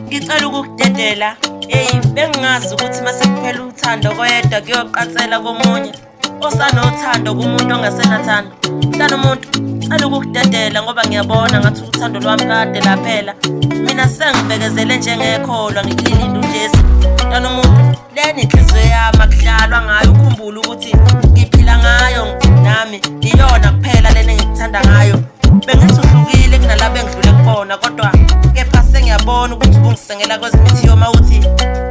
Ngicela ukukudedela. Bengingazi ukuthi mase kuphela uthando koyedwa kuyoqatsela komunye osanothando kumuntu ongasenathando. Mntana umuntu, ngicela ukukudedela ngoba ngiyabona ngathi uthando lwami kade laphela. Mina sengibekezele njengekholwa ngikilinde uJesu. Mntana umuntu, leni inhliziyo yami akudlalwa ngayo, ukhumbule ukuthi ngiphila ngayo nami iyona kuphela lena engikuthanda ngayo. Bengithi uhlukile kunalabo engidlule kubona, kodwa kepha sengiyabona ukuthi ubungisengela kwezimithiyo mawuthi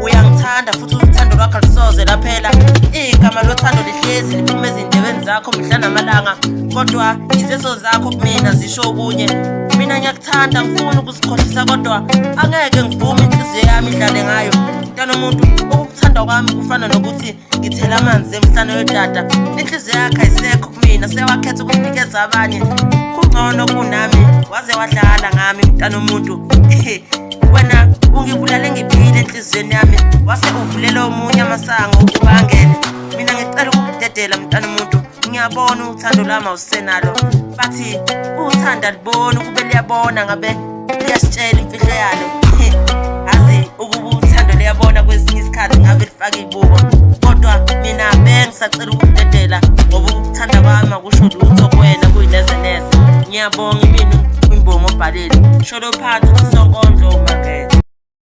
uyangithanda futhi uthando lwakho alusoze laphela. Igama lothando lihlezi liphuma ezindebeni zakho mihla namalanga, kodwa izeso zakho kumina zisho okunye. Mina ngiyakuthanda, ngifuna ukusikhohlisa, kodwa angeke ngivume inhliziyo yami idlale ngayo. Mntana umuntu, ukuthanda kwami kufana nokuthi ngithela amanzi emhlane yodada. Inhliziyo yakho ayisekho kumina, sewakhetha ukunikeza abanye. Kungcono kunami, waze wadlala ngami mntana umuntu. Wena ungibulale ngiphile enhliziyweni yami, wase uvulela omunye amasango ukuba angene. Mina ngicela ukudedela mntana umuntu, ngiyabona uthando lami awusenalo. Bathi uthanda libona ukube liyabona ngabe liyasitshela imfihlo yalo. Azi ukuba uthando liyabona kwesinye isikhathi ngabe lifaka ibuko, kodwa mina bengisacela ukudedela ngoba ukuthanda kwami akusho lutho kuwena kuyinezeneze. Ngiyabonga imini imbongo obhalile sholo phansi sonkondlo umangele.